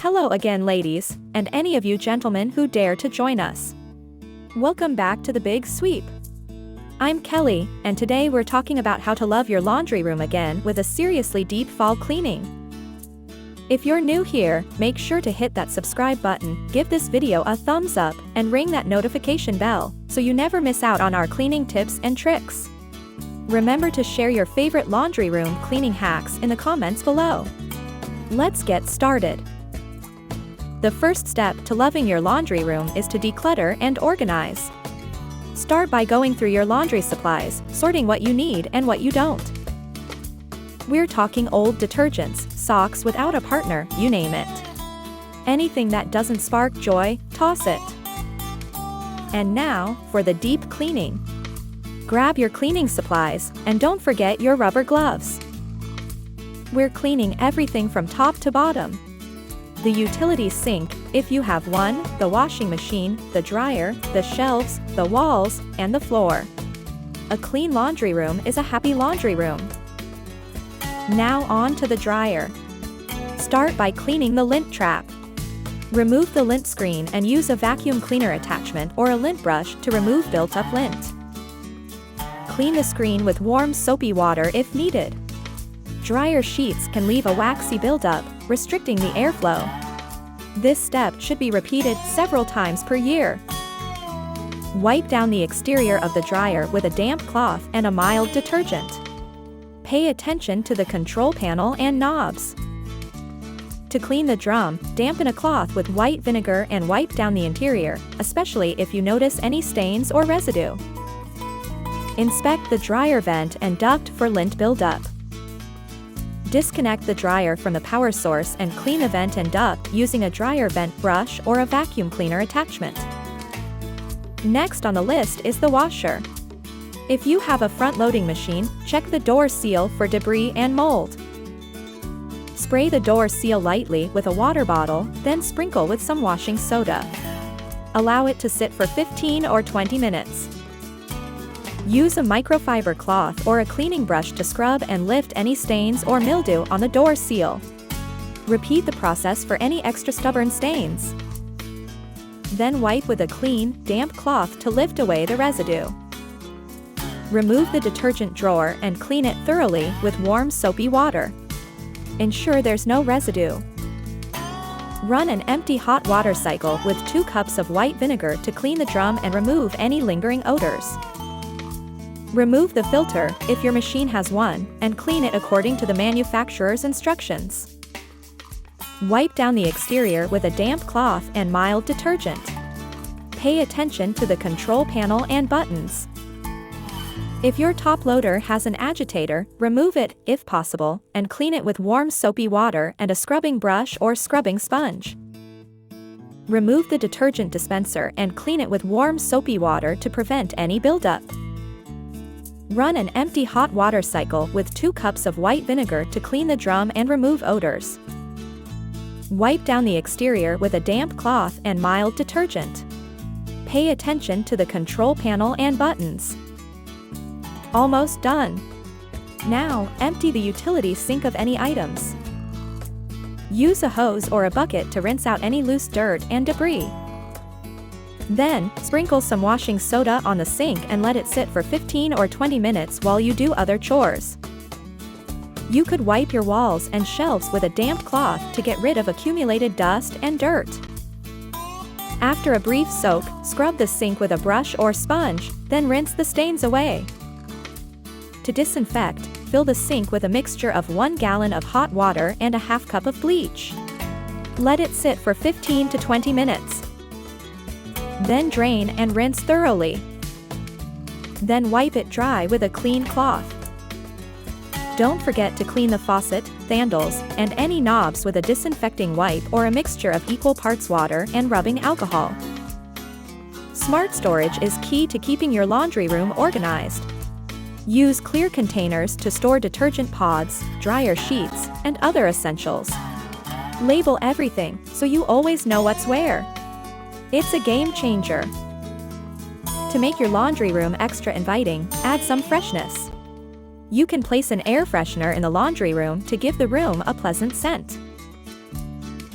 Hello again, ladies, and any of you gentlemen who dare to join us. Welcome back to the Big Sweep. I'm Kelly, and today we're talking about how to love your laundry room again with a seriously deep fall cleaning. If you're new here, make sure to hit that subscribe button, give this video a thumbs up, and ring that notification bell, so you never miss out on our cleaning tips and tricks. Remember to share your favorite laundry room cleaning hacks in the comments below. Let's get started. The first step to loving your laundry room is to declutter and organize. Start by going through your laundry supplies, sorting what you need and what you don't. We're talking old detergents, socks without a partner, you name it. Anything that doesn't spark joy, toss it. And now, for the deep cleaning. Grab your cleaning supplies, and don't forget your rubber gloves. We're cleaning everything from top to bottom. The utility sink, if you have one, the washing machine, the dryer, the shelves, the walls, and the floor. A clean laundry room is a happy laundry room. Now on to the dryer. Start by cleaning the lint trap. Remove the lint screen and use a vacuum cleaner attachment or a lint brush to remove built-up lint. Clean the screen with warm soapy water if needed. Dryer sheets can leave a waxy buildup, restricting the airflow. This step should be repeated several times per year. Wipe down the exterior of the dryer with a damp cloth and a mild detergent. Pay attention to the control panel and knobs. To clean the drum, dampen a cloth with white vinegar and wipe down the interior, especially if you notice any stains or residue. Inspect the dryer vent and duct for lint buildup. Disconnect the dryer from the power source and clean the vent and duct using a dryer vent brush or a vacuum cleaner attachment. Next on the list is the washer. If you have a front-loading machine, check the door seal for debris and mold. Spray the door seal lightly with a water bottle, then sprinkle with some washing soda. Allow it to sit for 15 or 20 minutes. Use a microfiber cloth or a cleaning brush to scrub and lift any stains or mildew on the door seal. Repeat the process for any extra stubborn stains. Then wipe with a clean, damp cloth to lift away the residue. Remove the detergent drawer and clean it thoroughly with warm soapy water. Ensure there's no residue. Run an empty hot water cycle with 2 cups of white vinegar to clean the drum and remove any lingering odors. Remove the filter, if your machine has one, and clean it according to the manufacturer's instructions. Wipe down the exterior with a damp cloth and mild detergent. Pay attention to the control panel and buttons. If your top loader has an agitator, remove it, if possible, and clean it with warm soapy water and a scrubbing brush or scrubbing sponge. Remove the detergent dispenser and clean it with warm soapy water to prevent any buildup. Run an empty hot water cycle with 2 cups of white vinegar to clean the drum and remove odors. Wipe down the exterior with a damp cloth and mild detergent. Pay attention to the control panel and buttons. Almost done. Now, empty the utility sink of any items. Use a hose or a bucket to rinse out any loose dirt and debris. Then, sprinkle some washing soda on the sink and let it sit for 15 or 20 minutes while you do other chores. You could wipe your walls and shelves with a damp cloth to get rid of accumulated dust and dirt. After a brief soak, scrub the sink with a brush or sponge, then rinse the stains away. To disinfect, fill the sink with a mixture of 1 gallon of hot water and a half cup of bleach. Let it sit for 15 to 20 minutes. Then drain and rinse thoroughly. Then wipe it dry with a clean cloth. Don't forget to clean the faucet, handles, and any knobs with a disinfecting wipe or a mixture of equal parts water and rubbing alcohol. Smart storage is key to keeping your laundry room organized. Use clear containers to store detergent pods, dryer sheets, and other essentials. Label everything so you always know what's where. It's a game changer. To make your laundry room extra inviting, add some freshness. You can place an air freshener in the laundry room to give the room a pleasant scent.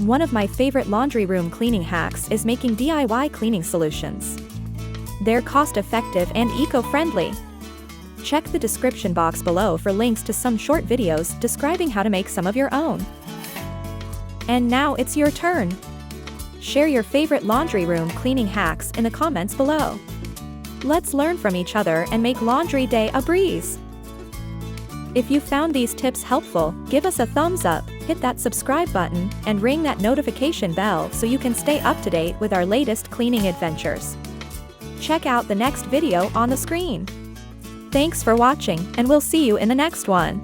One of my favorite laundry room cleaning hacks is making DIY cleaning solutions. They're cost-effective and eco-friendly. Check the description box below for links to some short videos describing how to make some of your own. And now it's your turn. Share your favorite laundry room cleaning hacks in the comments below. Let's learn from each other and make laundry day a breeze. If you found these tips helpful, give us a thumbs up, hit that subscribe button, and ring that notification bell so you can stay up to date with our latest cleaning adventures. Check out the next video on the screen. Thanks for watching, and we'll see you in the next one.